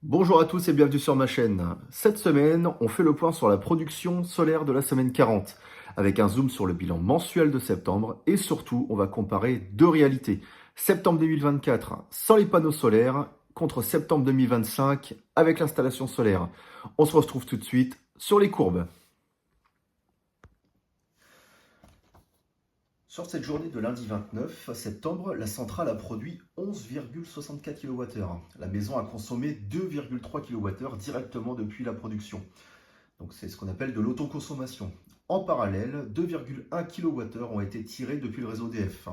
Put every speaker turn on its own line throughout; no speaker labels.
Bonjour à tous et bienvenue sur ma chaîne. Cette semaine, on fait le point sur la production solaire de la semaine 40, avec un zoom sur le bilan mensuel de septembre et surtout, on va comparer deux réalités. Septembre 2024 sans les panneaux solaires contre septembre 2025 avec l'installation solaire. On se retrouve tout de suite sur les courbes. Sur cette journée de lundi 29 septembre, la centrale a produit 11,64 kWh. La maison a consommé 2,3 kWh directement depuis la production. Donc c'est ce qu'on appelle de l'autoconsommation. En parallèle, 2,1 kWh ont été tirés depuis le réseau EDF.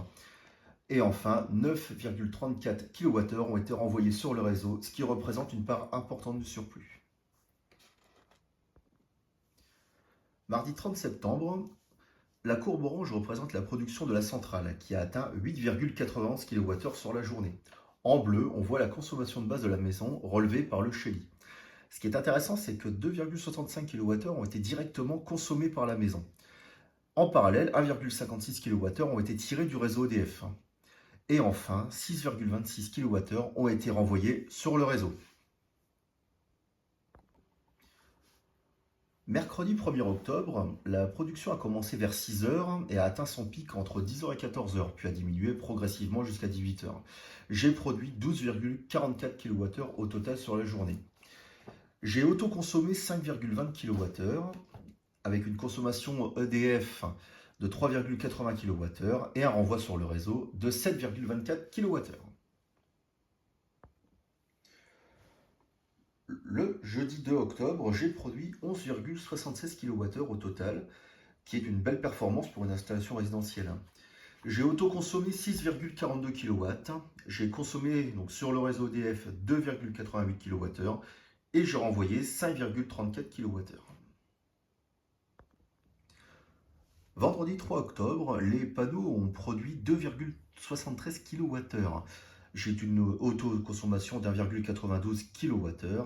Et enfin, 9,34 kWh ont été renvoyés sur le réseau, ce qui représente une part importante du surplus. Mardi 30 septembre, la courbe orange représente la production de la centrale, qui a atteint 8,91 kWh sur la journée. En bleu, on voit la consommation de base de la maison relevée par le Shelly. Ce qui est intéressant, c'est que 2,65 kWh ont été directement consommés par la maison. En parallèle, 1,56 kWh ont été tirés du réseau EDF. Et enfin, 6,26 kWh ont été renvoyés sur le réseau. Mercredi 1er octobre, la production a commencé vers 6h et a atteint son pic entre 10h et 14h, puis a diminué progressivement jusqu'à 18h. J'ai produit 12,44 kWh au total sur la journée. J'ai autoconsommé 5,20 kWh avec une consommation EDF de 3,80 kWh et un renvoi sur le réseau de 7,24 kWh. Le jeudi 2 octobre, j'ai produit 11,76 kWh au total, qui est une belle performance pour une installation résidentielle. J'ai autoconsommé 6,42 kW, j'ai consommé donc, sur le réseau EDF 2,88 kWh et j'ai renvoyé 5,34 kWh. Vendredi 3 octobre, les panneaux ont produit 2,73 kWh. J'ai une autoconsommation d'1,92 kWh.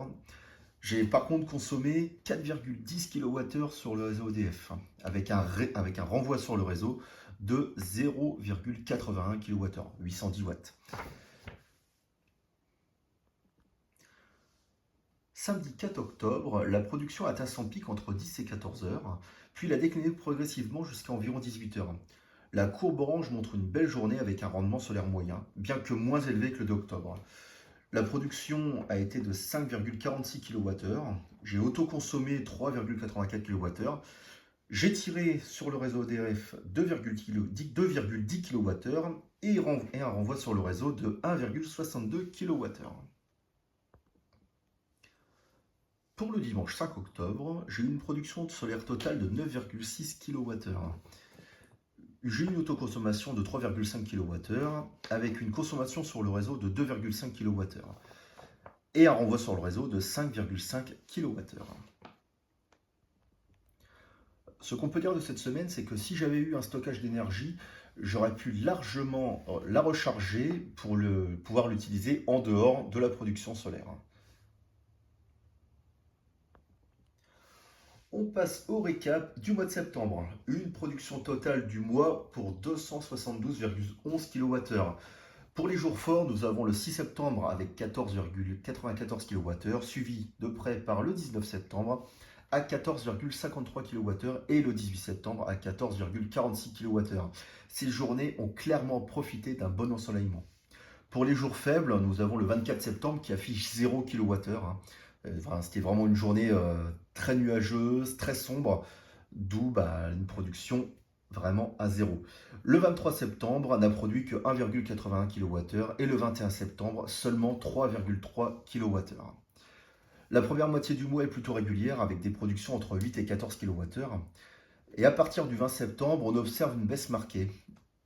J'ai par contre consommé 4,10 kWh sur le réseau EDF, avec un renvoi sur le réseau de 0,81 kWh, 810 watts. Samedi 4 octobre, la production atteint son pic entre 10 et 14 heures, puis il a décliné progressivement jusqu'à environ 18 heures. La courbe orange montre une belle journée avec un rendement solaire moyen, bien que moins élevé que le d'octobre. La production a été de 5,46 kWh. J'ai autoconsommé 3,84 kWh. J'ai tiré sur le réseau EDF 2,10 kWh et un renvoi sur le réseau de 1,62 kWh. Pour le dimanche 5 octobre, j'ai eu une production solaire totale de 9,6 kWh. J'ai eu une autoconsommation de 3,5 kWh avec une consommation sur le réseau de 2,5 kWh et un renvoi sur le réseau de 5,5 kWh. Ce qu'on peut dire de cette semaine, c'est que si j'avais eu un stockage d'énergie, j'aurais pu largement la recharger pour pouvoir l'utiliser en dehors de la production solaire. On passe au récap du mois de septembre. Une production totale du mois pour 272,11 kWh. Pour les jours forts, nous avons le 6 septembre avec 14,94 kWh, suivi de près par le 19 septembre à 14,53 kWh et le 18 septembre à 14,46 kWh. Ces journées ont clairement profité d'un bon ensoleillement. Pour les jours faibles, nous avons le 24 septembre qui affiche 0 kWh. C'était vraiment une journée très nuageuse, très sombre, d'où une production vraiment à zéro. Le 23 septembre n'a produit que 1,81 kWh et le 21 septembre seulement 3,3 kWh. La première moitié du mois est plutôt régulière avec des productions entre 8 et 14 kWh. Et à partir du 20 septembre, on observe une baisse marquée,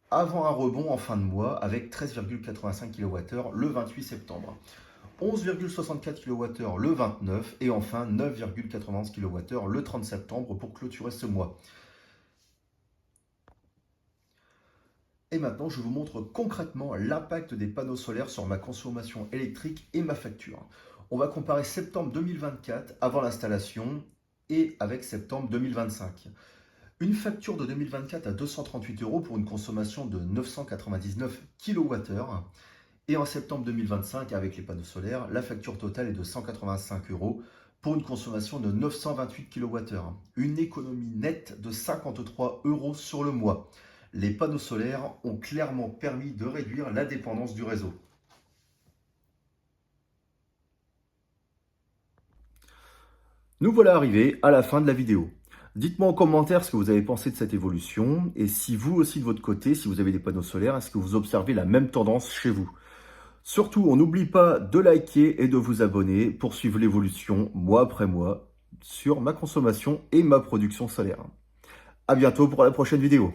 avant un rebond en fin de mois avec 13,85 kWh le 28 septembre. 11,64 kWh le 29 et enfin 9,91 kWh le 30 septembre pour clôturer ce mois. Et maintenant, je vous montre concrètement l'impact des panneaux solaires sur ma consommation électrique et ma facture. On va comparer septembre 2024 avant l'installation et avec septembre 2025. Une facture de 2024 à 238 € pour une consommation de 999 kWh Et en septembre 2025, avec les panneaux solaires, la facture totale est de 185 euros pour une consommation de 928 kWh. Une économie nette de 53 euros sur le mois. Les panneaux solaires ont clairement permis de réduire la dépendance du réseau. Nous voilà arrivés à la fin de la vidéo. Dites-moi en commentaire ce que vous avez pensé de cette évolution et si vous aussi de votre côté, si vous avez des panneaux solaires, est-ce que vous observez la même tendance chez vous? Surtout, on n'oublie pas de liker et de vous abonner pour suivre l'évolution mois après mois sur ma consommation et ma production solaire. À bientôt pour la prochaine vidéo.